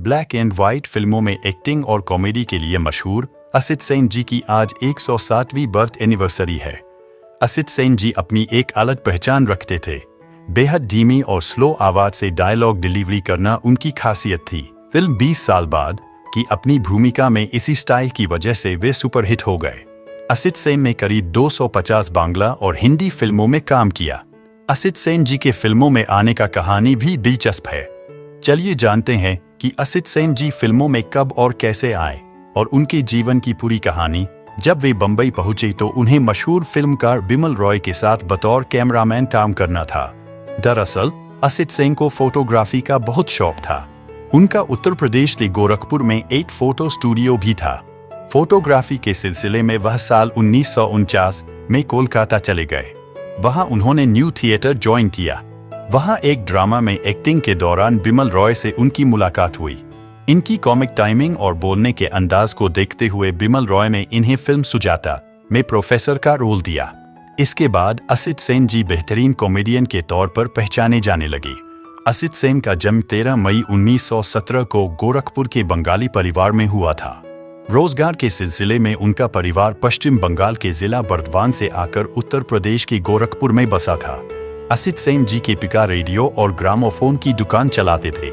Black and white फिल्मों में acting और कॉमेडी के लिए मशहूर असित सेन जी की आज 107वीं बर्थ एनिवर्सरी है। असित सेन जी अपनी एक अलग पहचान रखते थे। बेहद धीमी और स्लो आवाज से डायलॉग डिलीवरी करना उनकी खासियत थी। फिल्म 20 साल बाद की अपनी भूमिका में इसी स्टाइल की वजह से वे सुपरहिट हो गए। असित सेन ने करीब 250 बांग्ला और हिंदी फिल्मों में काम किया। असित सेन जी के फिल्मों में आने का कहानी भी दिलचस्प है। चलिए जानते हैं कि असित सेन जी फिल्मों में कब और कैसे आए और उनके जीवन की पूरी कहानी। जब वे बंबई पहुंचे तो उन्हें मशहूर फिल्मकार बिमल रॉय के साथ बतौर कैमरामैन काम करना था। दरअसल असित सेन को फोटोग्राफी का बहुत शौक था। उनका उत्तर प्रदेश के गोरखपुर में एक फोटो स्टूडियो भी था। फोटोग्राफी के सिलसिले में वह साल 1949 में कोलकाता चले गए। वहां उन्होंने न्यू थिएटर ज्वाइन किया। वहां एक ड्रामा में एक्टिंग के दौरान बिमल रॉय से उनकी मुलाकात हुई। इनकी कॉमिक टाइमिंग और बोलने के अंदाज को देखते हुए बिमल रॉय ने इन्हें फिल्म सुजाता में प्रोफेसर का रोल दिया। इसके बाद असित सेन जी बेहतरीन कॉमेडियन के तौर पर पहचाने जाने लगे। असित सेन का जन्म 13 मई 1917 को गोरखपुर के बंगाली परिवार में हुआ था। रोजगार के सिलसिले में उनका परिवार पश्चिम बंगाल के जिला बर्दवान से आकर उत्तर प्रदेश के गोरखपुर में बसा था। असित सेन जी के पिता रेडियो और ग्रामोफोन की दुकान चलाते थे।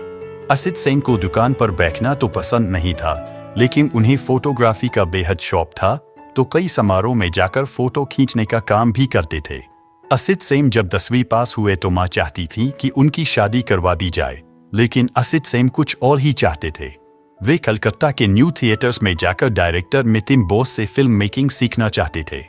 असित सेन को दुकान पर बैठना तो पसंद नहीं था, लेकिन उन्हें फोटोग्राफी का बेहद शौक था, तो कई समारोह में जाकर फोटो खींचने का काम भी करते थे। असित सेन जब 10वीं पास हुए तो मां चाहती थी कि उनकी शादी करवा दी जाए, लेकिन असित सेन कुछ और ही चाहते थे। वे कलकत्ता के न्यू थिएटर्स में जाकर डायरेक्टर नितिन बोस से फिल्म मेकिंग सीखना चाहते थे।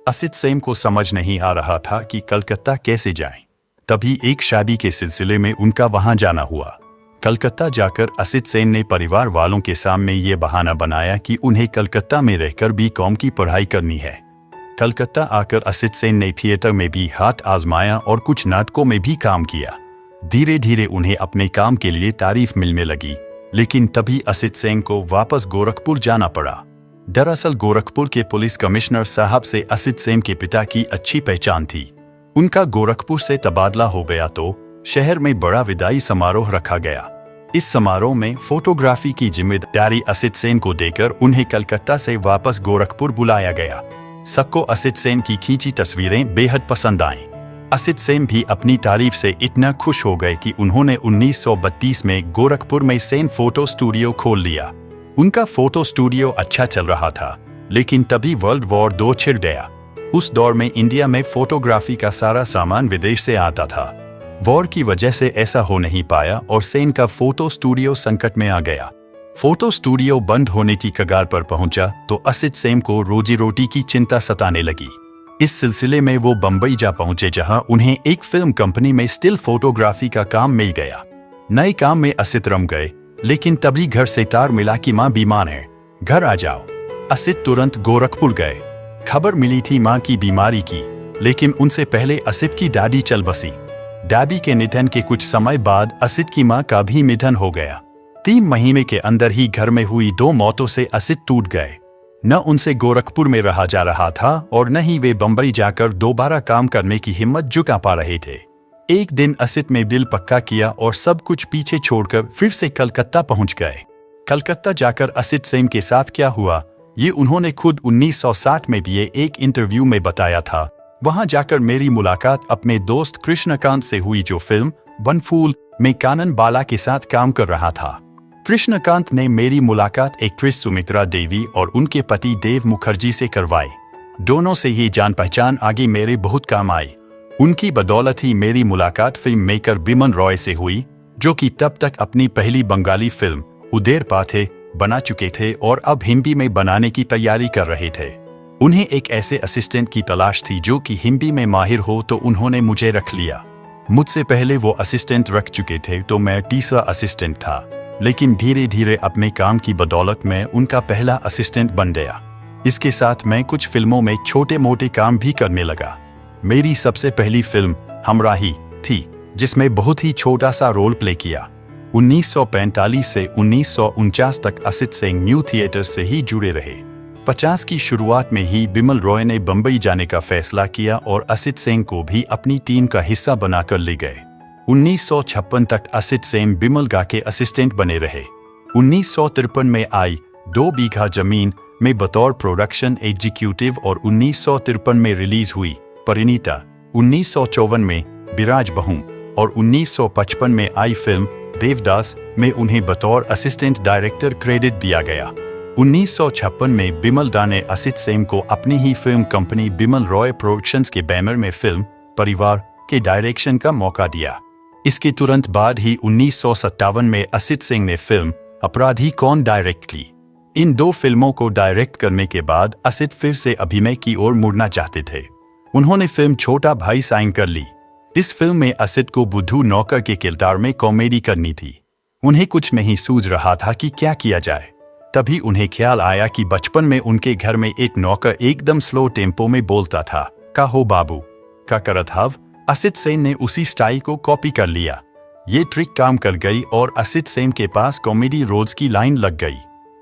असित सेन को समझ नहीं आ रहा था कि कलकत्ता कैसे जाएं। तभी एक शादी के सिलसिले में उनका वहां जाना हुआ। कलकत्ता जाकर असित सेन ने परिवार वालों के सामने ये बहाना बनाया कि उन्हें कलकत्ता में रहकर बीकॉम की पढ़ाई करनी है। कलकत्ता आकर असित सेन ने थिएटर में भी हाथ आजमाया और कुछ नाटकों में भी काम किया। धीरे धीरे उन्हें अपने काम के लिए तारीफ मिलने लगी, लेकिन तभी असित सेन को वापस गोरखपुर जाना पड़ा। दरअसल गोरखपुर के पुलिस कमिश्नर साहब से असित सेन के पिता की अच्छी पहचान थी। उनका गोरखपुर से तबादला हो गया तो शहर में बड़ा विदाई समारोह रखा गया। इस समारोह में फोटोग्राफी की जिम्मेदारी असित सेन को देकर उन्हें कलकत्ता से वापस गोरखपुर बुलाया गया। सबको असित सेन की खींची तस्वीरें बेहद पसंद आईं। असित सेन भी अपनी तारीफ से इतना खुश हो गए कि उन्होंने 1932 में गोरखपुर में सेन फोटो स्टूडियो खोल लिया। उनका फोटो स्टूडियो अच्छा चल रहा था, लेकिन तभी वर्ल्ड वॉर 2 छिड़ गया। उस दौर में इंडिया में फोटोग्राफी का सारा सामान विदेश से आता था। वॉर की वजह से ऐसा हो नहीं पाया और सेन का फोटो स्टूडियो संकट में आ गया। फोटो स्टूडियो बंद होने की कगार पर पहुंचा तो असित सेन को रोजी रोटी की चिंता सताने लगी। इस सिलसिले में वो बंबई जा पहुंचे, जहां उन्हें एक फिल्म कंपनी में स्टिल फोटोग्राफी का काम मिल गया। नए काम में असित रम गए, लेकिन तभी घर से तार मिला कि मां बीमार है, घर आ जाओ। असित तुरंत गोरखपुर गए। खबर मिली थी मां की बीमारी की, लेकिन उनसे पहले असित की दादी चल बसी। दादी के निधन के कुछ समय बाद असित की मां का भी निधन हो गया। 3 महीने के अंदर ही घर में हुई 2 मौतों से असित टूट गए। न उनसे गोरखपुर में रहा जा रहा था और न ही वे बंबई जाकर दोबारा काम करने की हिम्मत जुटा पा रहे थे। एक दिन असित ने दिल पक्का किया और सब कुछ पीछे छोड़कर फिर से कलकत्ता पहुंच गए। कलकत्ता जाकर असित सेन के साथ क्या हुआ, ये उन्होंने खुद 1960 में भी एक इंटरव्यू में बताया था। वहां जाकर मेरी मुलाकात अपने दोस्त कृष्णकांत से हुई, जो फिल्म बनफूल में कानन बाला के साथ काम कर रहा था। कृष्णकांत ने मेरी मुलाकात एक्ट्रेस सुमित्रा देवी और उनके पति देव मुखर्जी से करवाई। दोनों से ही जान पहचान आगे मेरे बहुत काम आई। उनकी बदौलत ही मेरी मुलाकात फिल्म मेकर बिमल रॉय से हुई, जो कि तब तक अपनी पहली बंगाली फिल्म उदेर पाथे बना चुके थे और अब हिंदी में बनाने की तैयारी कर रहे थे। उन्हें एक ऐसे असिस्टेंट की तलाश थी जो कि हिंदी में माहिर हो, तो उन्होंने मुझे रख लिया। मुझसे पहले वो असिस्टेंट रख चुके थे, तो मैं तीसरा असिस्टेंट था, लेकिन धीरे धीरे अपने काम की बदौलत मैं उनका पहला असिस्टेंट बन गया। इसके साथ मैं कुछ फिल्मों में छोटे मोटे काम भी करने लगा। मेरी सबसे पहली फिल्म हमराही थी, जिसमें बहुत ही छोटा सा रोल प्ले किया। 1945 से 1949 तक असित सेन न्यू थिएटर से ही जुड़े रहे। 50 की शुरुआत में ही बिमल रॉय ने बंबई जाने का फैसला किया और असित सेन को भी अपनी टीम का हिस्सा बनाकर ले गए। 1956 तक असित सेन बिमल गा के असिस्टेंट बने रहे। 1953 में आई 2 बीघा जमीन में बतौर प्रोडक्शन एग्जीक्यूटिव और 1953 में रिलीज हुई परिणीता, 1954 में बिराज बहू और 1955 में आई फिल्म देवदास में उन्हें बतौर असिस्टेंट डायरेक्टर क्रेडिट दिया गया। 1956 में बिमल दा ने असित सेन को अपनी ही film company Bimal Roy productions के बैनर में फिल्म परिवार के डायरेक्शन का मौका दिया। इसके तुरंत बाद ही 1957 में असित सिंह ने फिल्म अपराधी कौन डायरेक्ट की। इन 2 फिल्मों को डायरेक्ट करने के बाद असित फिर से अभिनय की ओर मुड़ना चाहते थे। उन्होंने फिल्म छोटा भाई साइन कर ली। इस फिल्म में असित को बुद्धू नौकर के किरदार में कॉमेडी करनी थी। उन्हें कुछ नहीं सूझ रहा था कि क्या किया जाए। तभी उन्हें ख्याल आया कि बचपन में उनके घर में एक नौकर एकदम स्लो टेम्पो में बोलता था, का हो बाबू का करत हव। असित सेन ने उसी स्टाइल को कॉपी कर लिया। ये ट्रिक काम कर गई और असित सेन के पास कॉमेडी रोल्स की लाइन लग गई।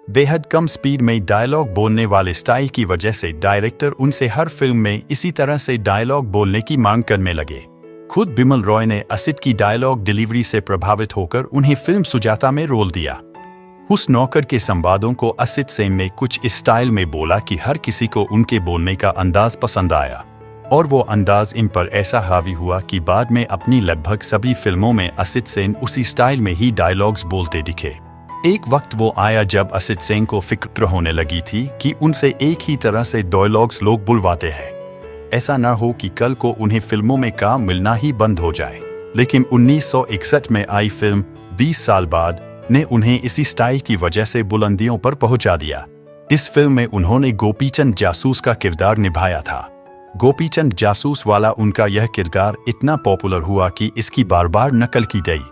बेहद कम स्पीड में डायलॉग बोलने वाले स्टाइल की वजह से डायरेक्टर उनसे हर फिल्म में इसी तरह से डायलॉग बोलने की मांग करने लगे। खुद बिमल रॉय ने असित की डायलॉग डिलीवरी से प्रभावित होकर उन्हें फिल्म सुजाता में रोल दिया। उस नौकर के संवादों को असित सेन ने कुछ इस स्टाइल में बोला कि हर किसी को उनके बोलने का अंदाज पसंद आया और वो अंदाज इन पर ऐसा हावी हुआ कि बाद में अपनी लगभग सभी फिल्मों में असित सेन उसी स्टाइल में ही डायलॉग्स बोलते दिखे। एक वक्त वो आया जब असित सेन को फिक्र होने लगी थी कि उनसे एक ही तरह से डायलॉग्स लोग बुलवाते हैं। ऐसा न हो कि कल को उन्हें फिल्मों में काम मिलना ही बंद हो जाए। लेकिन 1961 में आई फिल्म 20 साल बाद ने उन्हें इसी स्टाइल की वजह से बुलंदियों पर पहुंचा दिया। इस फिल्म में उन्होंने गोपीचंद जासूस का किरदार निभाया था। गोपीचंद जासूस वाला उनका यह किरदार इतना पॉपुलर हुआ कि इसकी बार बार नकल की गई।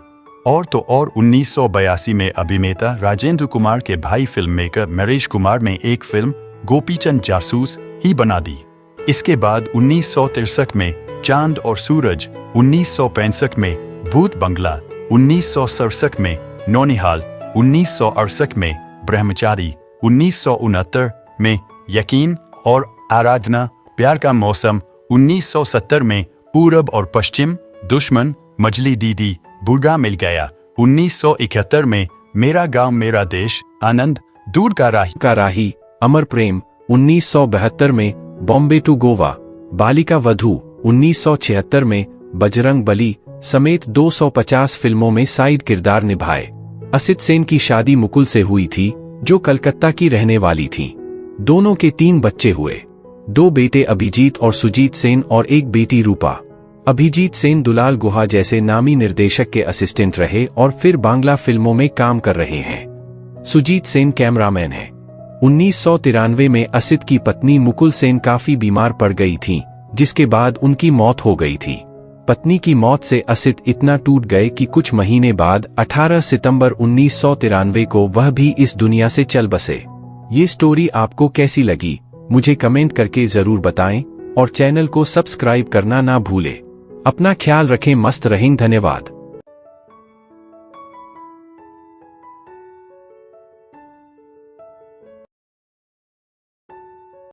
और तो और 1982 में अभिनेता राजेंद्र कुमार के भाई फिल्म मेकर नरेश कुमार ने एक फिल्म गोपीचंद जासूस ही बना दी। इसके बाद 1963 में चांद और सूरज, 1965 में भूत बंगला, 1967 में नौनिहाल, 1968 में ब्रह्मचारी, 1969 में यकीन और आराधना, प्यार का मौसम, 1970 में पूरब और पश्चिम, दुश्मन, मजली दीदी, बूढ़ा मिल गया, 1971 में मेरा गांव मेरा देश, आनंद, दूर का राही, अमर प्रेम, 1972 में बॉम्बे टू गोवा, बालिका वधू, 1976 में बजरंग बली समेत 250 फिल्मों में साइड किरदार निभाए। असित सेन की शादी मुकुल से हुई थी, जो कलकत्ता की रहने वाली थी। दोनों के 3 बच्चे हुए, 2 बेटे अभिजीत और सुजीत सेन और एक बेटी रूपा। अभिजीत सेन दुलाल गुहा जैसे नामी निर्देशक के असिस्टेंट रहे और फिर बांग्ला फिल्मों में काम कर रहे हैं। सुजीत सेन कैमरामैन है। 1993 में असित की पत्नी मुकुल सेन काफी बीमार पड़ गई थीं, जिसके बाद उनकी मौत हो गई थी। पत्नी की मौत से असित इतना टूट गए कि कुछ महीने बाद 18 सितंबर 1993 को वह भी इस दुनिया से चल बसे। ये स्टोरी आपको कैसी लगी मुझे कमेंट करके जरूर बताएं और चैनल को सब्सक्राइब करना ना भूलें। अपना ख्याल रखें, मस्त रहें, धन्यवाद।